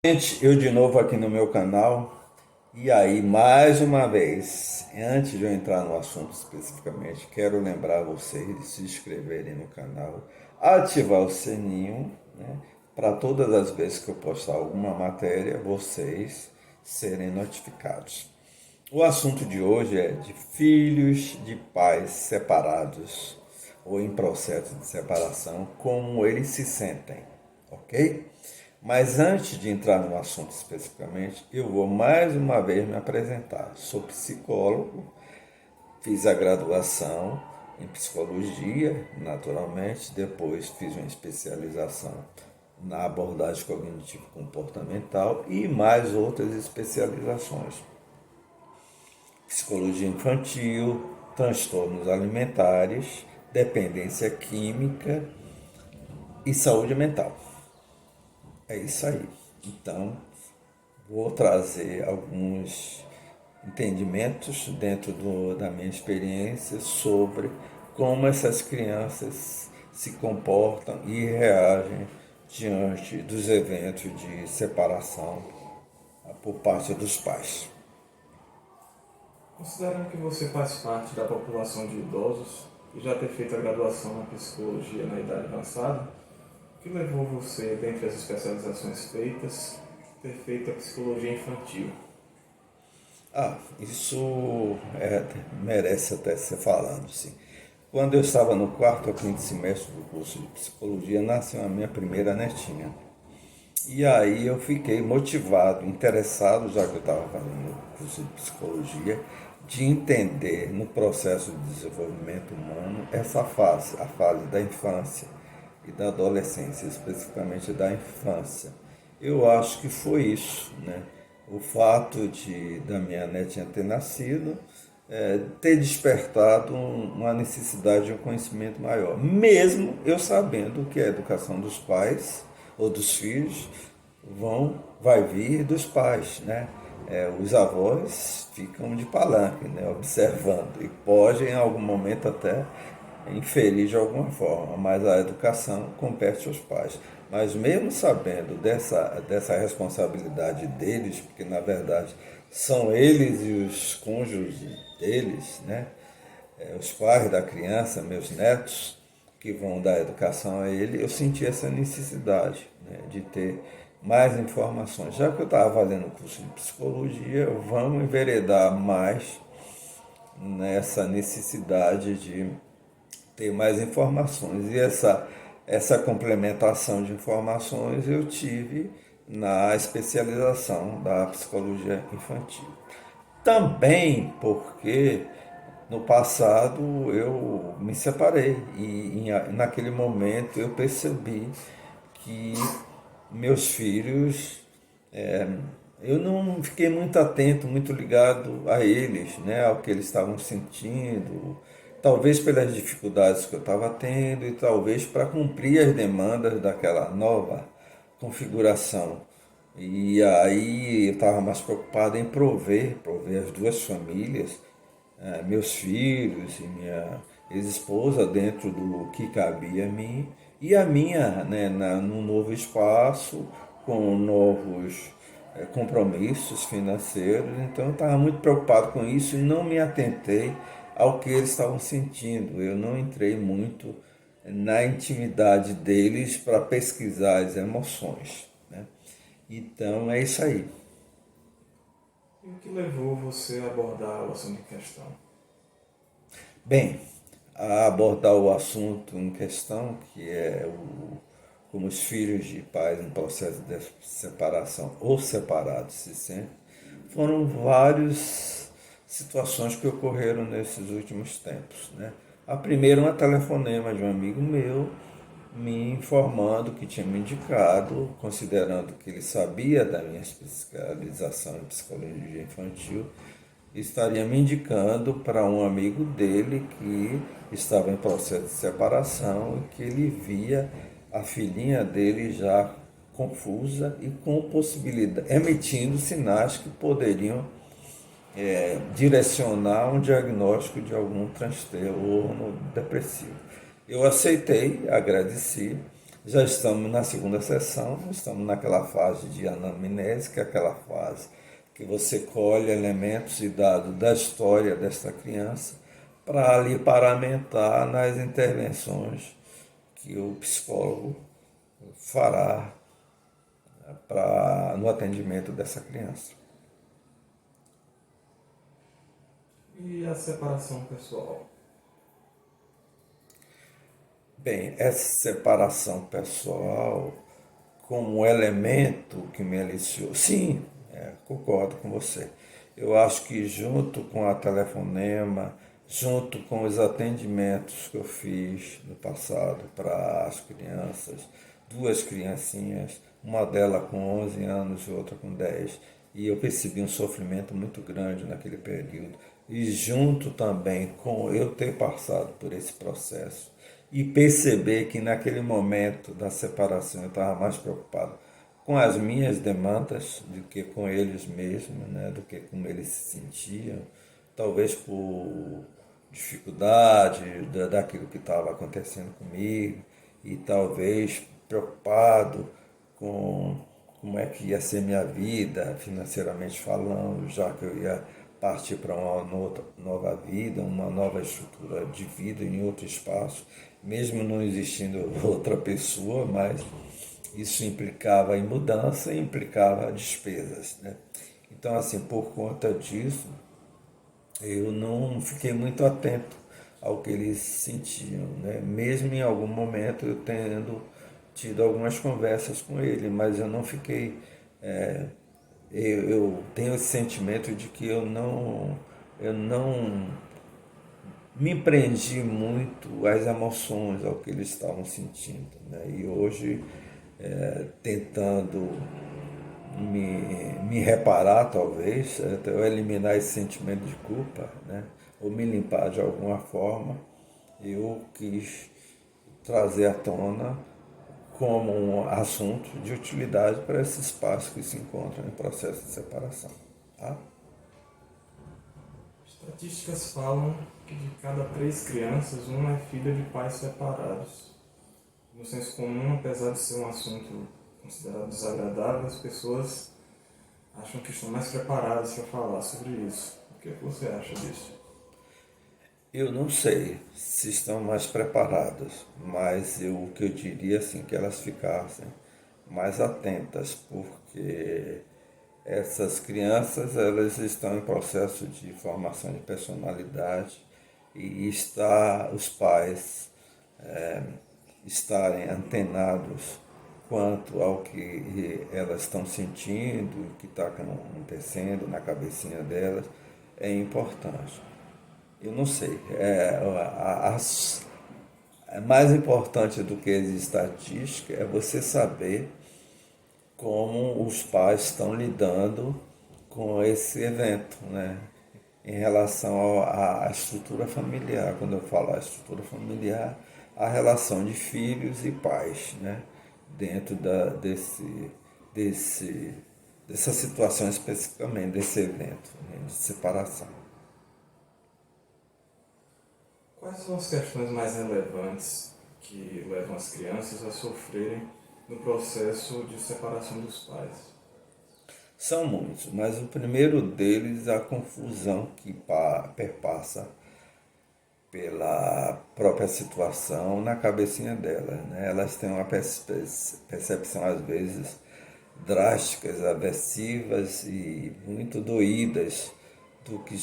Gente, eu de novo aqui no meu canal. E aí, mais uma vez, antes de eu entrar no assunto especificamente, quero lembrar vocês de se inscreverem no canal, ativar o sininho, né, para todas as vezes que eu postar alguma matéria, vocês serem notificados. O assunto de hoje é de filhos de pais separados ou em processo de separação, como eles se sentem, ok? Mas antes de entrar no assunto especificamente, eu vou mais uma vez me apresentar. Sou psicólogo, fiz a graduação em psicologia, naturalmente, depois fiz uma especialização na abordagem cognitivo-comportamental e mais outras especializações. Psicologia infantil, transtornos alimentares, dependência química e saúde mental. É isso aí. Então, vou trazer alguns entendimentos dentro da minha experiência sobre como essas crianças se comportam e reagem diante dos eventos de separação por parte dos pais. Considerando que você faz parte da população de idosos e já ter feito a graduação na psicologia na idade avançada, o que levou você, dentre as especializações feitas, ter feito a psicologia infantil? Isso merece até ser falado, sim. Quando eu estava no quarto ou quinto semestre do curso de psicologia, nasceu a minha primeira netinha. E aí eu fiquei motivado, interessado, já que eu estava fazendo o curso de psicologia, de entender no processo de desenvolvimento humano essa fase, a fase da infância e da adolescência, especificamente da infância. Eu acho que foi isso, né? O fato da minha netinha ter nascido, ter despertado uma necessidade de um conhecimento maior, mesmo eu sabendo que a educação dos pais ou dos filhos vai vir dos pais, né? Os avós ficam de palanque, né? Observando e podem em algum momento até inferir de alguma forma, mas a educação compete aos pais. Mas mesmo sabendo dessa responsabilidade deles, porque na verdade são eles e os cônjuges deles, né? Os pais da criança, meus netos, que vão dar educação a ele, eu senti essa necessidade, né, de ter mais informações. Já que eu estava fazendo o curso de psicologia, vamos enveredar mais nessa necessidade de ter mais informações. E essa complementação de informações eu tive na especialização da psicologia infantil. Também porque no passado eu me separei e naquele momento eu percebi que meus filhos, eu não fiquei muito atento, muito ligado a eles, né, ao que eles estavam sentindo, talvez pelas dificuldades que eu estava tendo e talvez para cumprir as demandas daquela nova configuração. E aí eu estava mais preocupado em prover as duas famílias, meus filhos e minha ex-esposa dentro do que cabia a mim e a minha, né, num novo espaço, com novos compromissos financeiros. Então eu estava muito preocupado com isso e não me atentei ao que eles estavam sentindo. Eu não entrei muito na intimidade deles para pesquisar as emoções, né? Então é isso aí. E o que levou você a abordar o assunto em questão? Bem, a abordar o assunto em questão, que é como os filhos de pais em processo de separação ou separados se sentem, foram várias situações que ocorreram nesses últimos tempos, né? A primeira, um telefonema de um amigo meu me informando que tinha me indicado, considerando que ele sabia da minha especialização em psicologia infantil, estaria me indicando para um amigo dele que estava em processo de separação e que ele via a filhinha dele já confusa e com possibilidade, emitindo sinais que poderiam direcionar um diagnóstico de algum transtorno depressivo. Eu aceitei, agradeci, Já estamos na segunda sessão, estamos naquela fase de anamnese, que é aquela fase que você colhe elementos e dados da história desta criança para lhe paramentar nas intervenções que o psicólogo fará no atendimento dessa criança. E a separação pessoal? Bem, essa separação pessoal como elemento que me aliciou, sim, concordo com você. Eu acho que junto com a telefonema, junto com os atendimentos que eu fiz no passado para as crianças, duas criancinhas, uma delas com 11 anos e outra com 10, e eu percebi um sofrimento muito grande naquele período. E junto também com eu ter passado por esse processo e perceber que naquele momento da separação eu estava mais preocupado com as minhas demandas do que com eles mesmos, né? Do que como eles se sentiam, talvez por dificuldade daquilo que estava acontecendo comigo e talvez preocupado com como é que ia ser minha vida financeiramente falando, já que eu ia partir para uma nova vida, uma nova estrutura de vida em outro espaço, mesmo não existindo outra pessoa, mas isso implicava em mudança e implicava despesas, né? Então, assim, por conta disso, eu não fiquei muito atento ao que eles sentiam, né? Mesmo em algum momento eu tendo tido algumas conversas com ele, mas eu não fiquei. Eu tenho esse sentimento de que eu não me prendi muito às emoções, ao que eles estavam sentindo, né? E hoje, tentando me reparar, talvez, até eu eliminar esse sentimento de culpa, né? Ou me limpar de alguma forma, eu quis trazer à tona como um assunto de utilidade para esses pais que se encontram em processo de separação. Tá? Estatísticas falam que de cada 3 crianças, uma é filha de pais separados. No senso comum, apesar de ser um assunto considerado desagradável, as pessoas acham que estão mais preparadas para falar sobre isso. O que você acha disso? Eu não sei se estão mais preparadas, mas o que eu diria assim, que elas ficassem mais atentas, porque essas crianças elas estão em processo de formação de personalidade e os pais estarem antenados quanto ao que elas estão sentindo, o que está acontecendo na cabecinha delas, é importante. Eu não sei. Mais importante do que as estatísticas é você saber como os pais estão lidando com esse evento, né? Em relação à estrutura familiar. Quando eu falo a estrutura familiar, a relação de filhos e pais, né? Dentro dessa situação especificamente, desse evento, né? De separação. Quais são as questões mais relevantes que levam as crianças a sofrerem no processo de separação dos pais? São muitos, mas o primeiro deles é a confusão que perpassa pela própria situação na cabecinha delas, né? Elas têm uma percepção, às vezes, drásticas, aversivas e muito doídas do que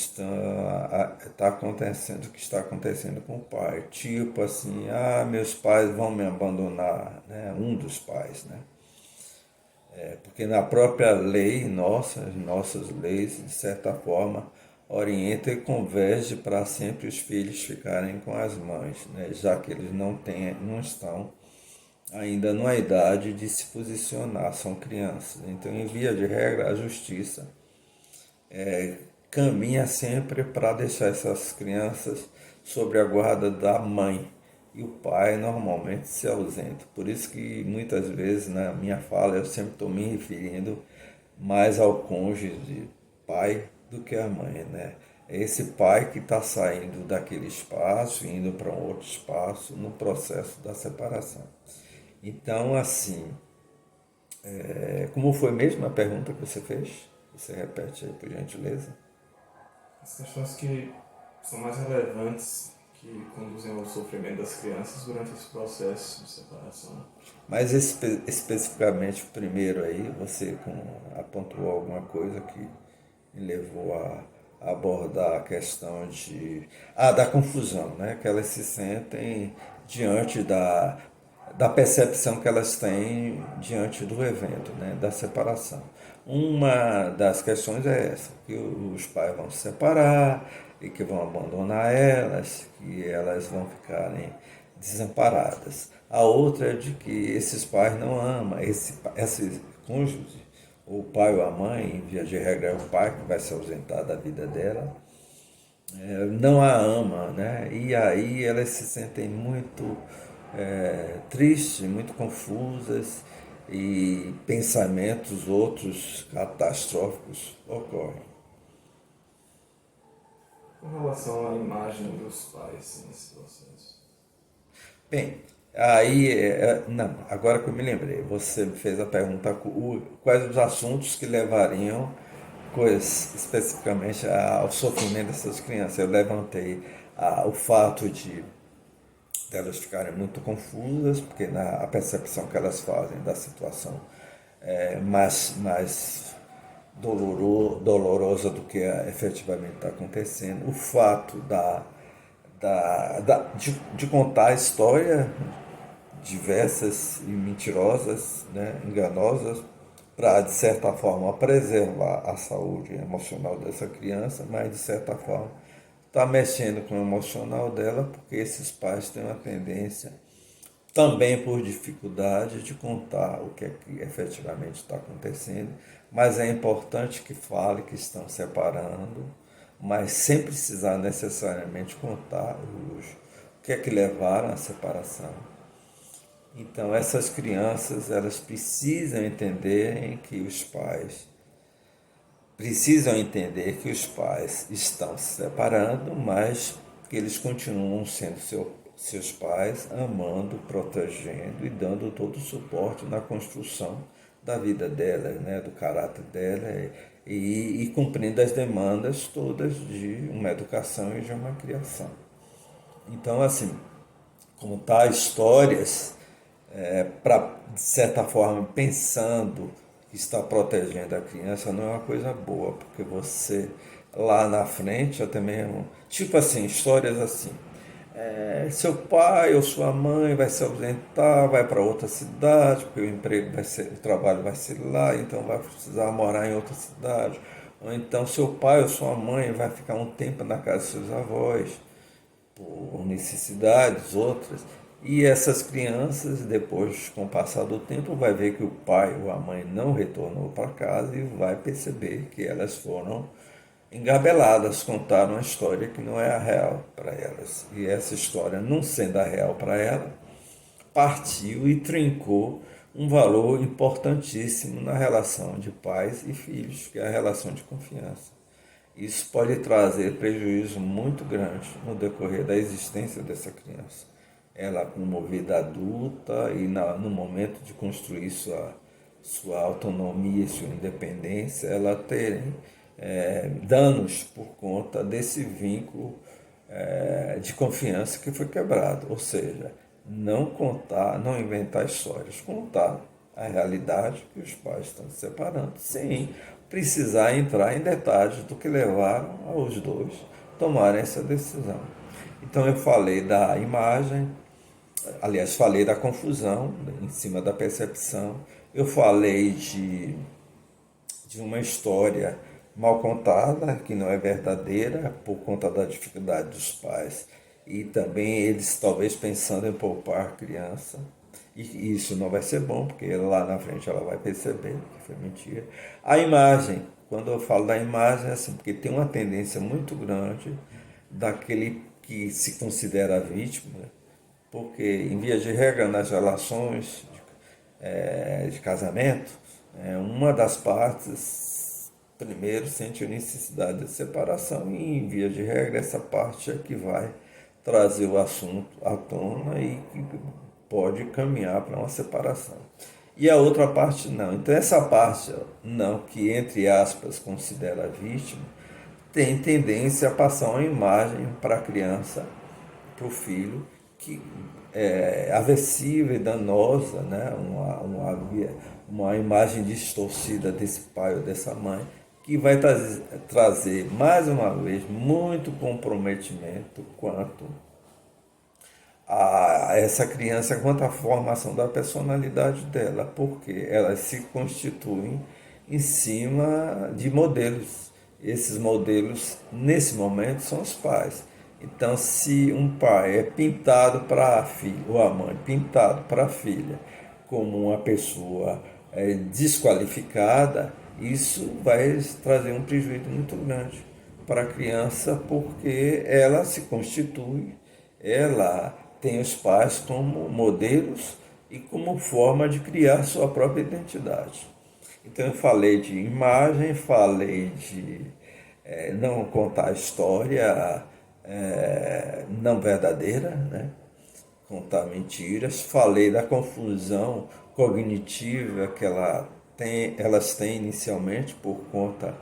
tá acontecendo, do que está acontecendo com o pai. Tipo assim, meus pais vão me abandonar, né? Um dos pais, né? Porque na própria lei nossa, as nossas leis, de certa forma, orienta e converge para sempre os filhos ficarem com as mães, né? Já que eles não estão ainda numa idade de se posicionar, são crianças. Então, em via de regra, a justiça caminha sempre para deixar essas crianças sob a guarda da mãe. E o pai normalmente se ausenta. Por isso que muitas vezes na minha fala eu sempre estou me referindo mais ao cônjuge pai do que à mãe, né? É esse pai que está saindo daquele espaço, indo para um outro espaço no processo da separação. Então, assim, como foi mesmo a pergunta que você fez? Você repete aí, por gentileza? As questões que são mais relevantes, que conduzem ao sofrimento das crianças durante esse processo de separação. Mas especificamente, primeiro aí, você apontou alguma coisa que me levou a abordar a questão da confusão, né? Que elas se sentem diante da percepção que elas têm diante do evento, né? Da separação. Uma das questões é essa, que os pais vão se separar e que vão abandonar elas, que elas vão ficarem desamparadas. A outra é de que esses pais não amam, esse cônjuge, o pai ou a mãe, em via de regra é o pai que vai se ausentar da vida dela, não a ama, né? E aí elas se sentem muito tristes, muito confusas e pensamentos outros catastróficos ocorrem. Com relação à imagem dos pais nesse processo. Bem, aí, não, agora que eu me lembrei, você me fez a pergunta quais os assuntos que levariam, especificamente ao sofrimento dessas crianças. Eu levantei o fato de elas ficarem muito confusas, porque a percepção que elas fazem da situação é mais dolorosa do que efetivamente está acontecendo. O fato de contar a história diversas e mentirosas, né, enganosas, para, de certa forma, preservar a saúde emocional dessa criança, mas, de certa forma, está mexendo com o emocional dela, porque esses pais têm uma tendência, também por dificuldade, de contar o que é que efetivamente está acontecendo, mas é importante que fale que estão separando, mas sem precisar necessariamente contar o que é que levaram à separação. Então, essas crianças, elas precisam entender que os pais estão se separando, mas que eles continuam sendo seus pais, amando, protegendo e dando todo o suporte na construção da vida dela, né, do caráter dela e cumprindo as demandas todas de uma educação e de uma criação. Então, assim, contar histórias para, de certa forma, pensando que está protegendo a criança, não é uma coisa boa, porque você, lá na frente, até mesmo, tipo assim, histórias assim, seu pai ou sua mãe vai se ausentar, vai para outra cidade, porque o trabalho vai ser lá, então vai precisar morar em outra cidade. Ou então seu pai ou sua mãe vai ficar um tempo na casa dos seus avós, por necessidades, outras. E essas crianças, depois, com o passar do tempo, vai ver que o pai ou a mãe não retornou para casa e vai perceber que elas foram engabeladas, contaram uma história que não é a real para elas. E essa história, não sendo a real para ela, partiu e trincou um valor importantíssimo na relação de pais e filhos, que é a relação de confiança. Isso pode trazer prejuízo muito grande no decorrer da existência dessa criança. Ela, como vida adulta e no momento de construir sua autonomia e sua independência, ela tem danos por conta desse vínculo de confiança que foi quebrado. Ou seja, não contar, não inventar histórias, contar a realidade que os pais estão se separando, sem precisar entrar em detalhes do que levaram aos dois tomarem essa decisão. Então eu falei da imagem, aliás, falei da confusão em cima da percepção, eu falei de uma história mal contada, que não é verdadeira, por conta da dificuldade dos pais, e também eles talvez pensando em poupar a criança. E isso não vai ser bom, porque lá na frente ela vai perceber que foi mentira. A imagem, quando eu falo da imagem, é assim, porque tem uma tendência muito grande daquele que se considera vítima, porque, em via de regra, nas relações de casamento, uma das partes primeiro sente a necessidade de separação e, em via de regra, essa parte é que vai trazer o assunto à tona e pode caminhar para uma separação. E a outra parte não. Então essa parte não, que entre aspas considera a vítima, tem tendência a passar uma imagem para a criança, para o filho, que é aversiva e danosa, né? Uma imagem distorcida desse pai ou dessa mãe, que vai trazer, mais uma vez, muito comprometimento quanto a essa criança, quanto à formação da personalidade dela, porque elas se constituem em cima de modelos. Esses modelos, nesse momento, são os pais. Então, se um pai é pintado para a filha, ou a mãe pintado para a filha, como uma pessoa desqualificada, isso vai trazer um prejuízo muito grande para a criança, porque ela se constitui, ela tem os pais como modelos e como forma de criar sua própria identidade. Então eu falei de imagem, falei de não contar a história não verdadeira, né? Contar mentiras. Falei da confusão cognitiva que elas têm inicialmente por conta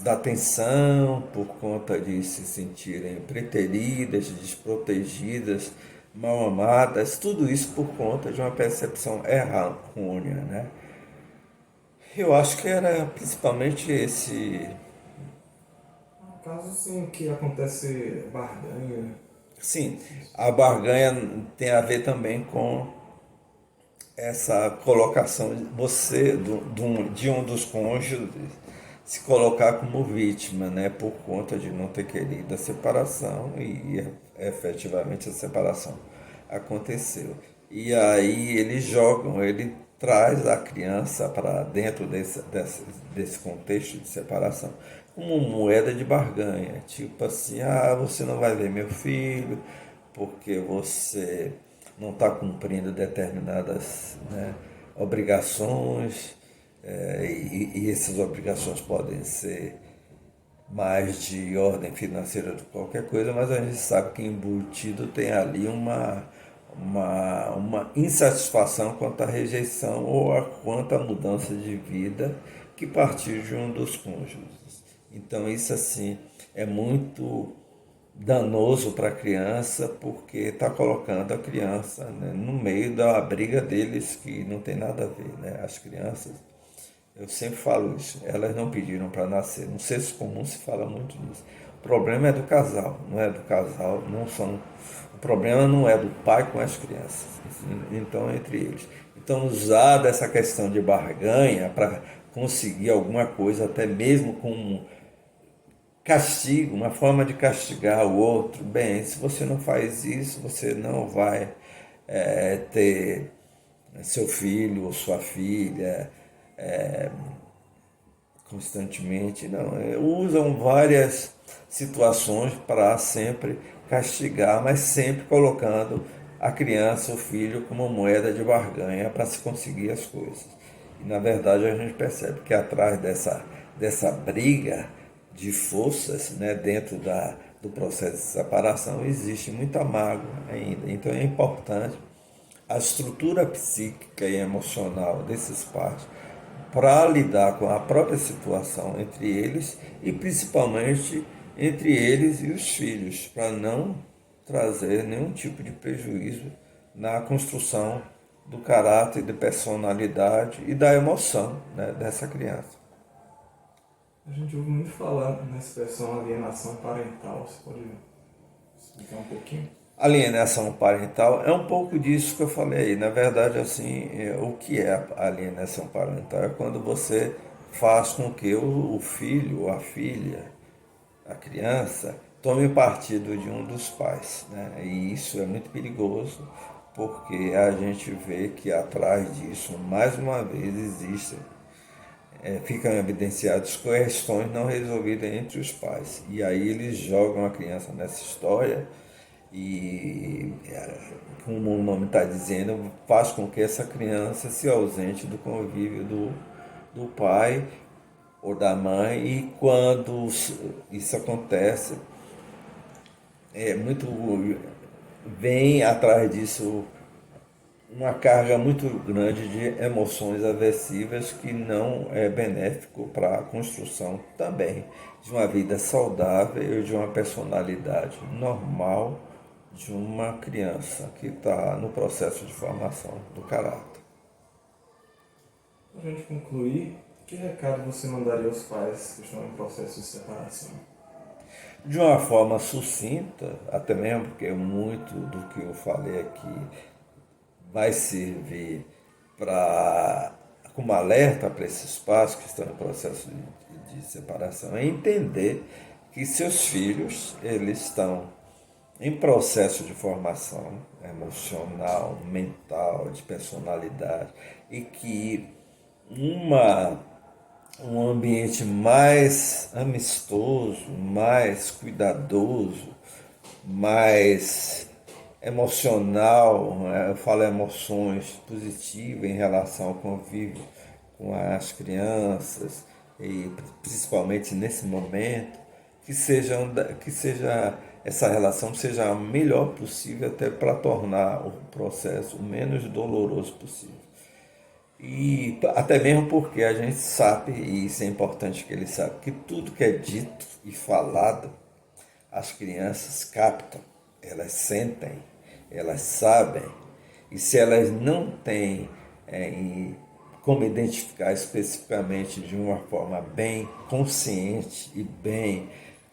da tensão, por conta de se sentirem preteridas, desprotegidas, mal amadas, tudo isso por conta de uma percepção errônea, né? Eu acho que era principalmente esse. Caso sim que acontece barganha. Sim, a barganha tem a ver também com essa colocação de você, de um dos cônjuges, se colocar como vítima, né, por conta de não ter querido a separação e efetivamente a separação aconteceu. E aí eles jogam, ele traz a criança para dentro desse contexto de separação como moeda de barganha, tipo assim, você não vai ver meu filho porque você não está cumprindo determinadas, né, obrigações, e essas obrigações podem ser mais de ordem financeira do que qualquer coisa, mas a gente sabe que embutido tem ali uma insatisfação quanto à rejeição ou quanto à mudança de vida que partiu de um dos cônjuges. Então isso assim é muito danoso para a criança, porque está colocando a criança, né, no meio da briga deles que não tem nada a ver, né? As crianças, eu sempre falo isso, elas não pediram para nascer. No senso comum se fala muito disso. O problema é do casal, não é do casal, não são. O problema não é do pai com as crianças, então entre eles. Então usar dessa questão de barganha para conseguir alguma coisa, até mesmo com castigo, uma forma de castigar o outro. Bem, se você não faz isso, você não vai ter seu filho ou sua filha constantemente. Não, usam várias situações para sempre castigar, mas sempre colocando a criança, o filho, como moeda de barganha para se conseguir as coisas. E na verdade a gente percebe que atrás dessa briga de forças, né, dentro do processo de separação existe muita mágoa ainda. Então é importante a estrutura psíquica e emocional desses pais para lidar com a própria situação entre eles e principalmente entre eles e os filhos, para não trazer nenhum tipo de prejuízo na construção do caráter, de personalidade e da emoção, né, dessa criança. A gente ouve muito falar na expressão alienação parental. Você pode explicar um pouquinho? Alienação parental é um pouco disso que eu falei aí. Na verdade, assim, o que é a alienação parental? É quando você faz com que o filho, a filha, a criança, tome partido de um dos pais, né? E isso é muito perigoso, porque a gente vê que atrás disso, mais uma vez, existem ficam evidenciadas questões não resolvidas entre os pais. E aí eles jogam a criança nessa história e, como o nome está dizendo, faz com que essa criança se ausente do convívio do pai ou da mãe. E quando isso acontece, é muito vem atrás disso uma carga muito grande de emoções aversivas que não é benéfico para a construção também de uma vida saudável e de uma personalidade normal de uma criança que está no processo de formação do caráter. Para a gente concluir, que recado você mandaria aos pais que estão em processo de separação? De uma forma sucinta, até mesmo porque muito do que eu falei aqui vai servir para como alerta para esses pais que estão em processo de separação, é entender que seus filhos eles estão em processo de formação emocional, mental, de personalidade e que uma um ambiente mais amistoso, mais cuidadoso, mais emocional, né? Eu falo emoções positivas em relação ao convívio com as crianças e principalmente nesse momento, que seja essa relação seja a melhor possível até para tornar o processo o menos doloroso possível. E até mesmo porque a gente sabe, e isso é importante que ele saiba, que tudo que é dito e falado, as crianças captam, elas sentem, elas sabem. E se elas não têm como identificar especificamente de uma forma bem consciente e bem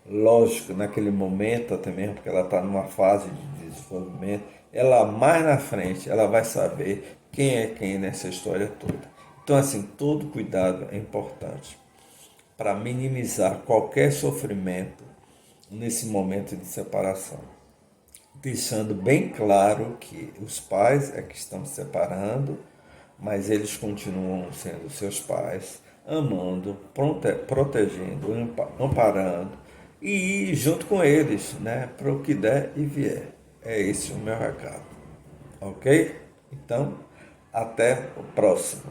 lógica naquele momento, até mesmo porque ela está numa fase de desenvolvimento, ela mais na frente ela vai saber quem é quem nessa história toda. Então assim, todo cuidado é importante para minimizar qualquer sofrimento nesse momento de separação, deixando bem claro que os pais é que estão se separando, mas eles continuam sendo seus pais, amando, protegendo, amparando e ir junto com eles, né, para o que der e vier. É esse o meu recado, ok? Então, até o próximo.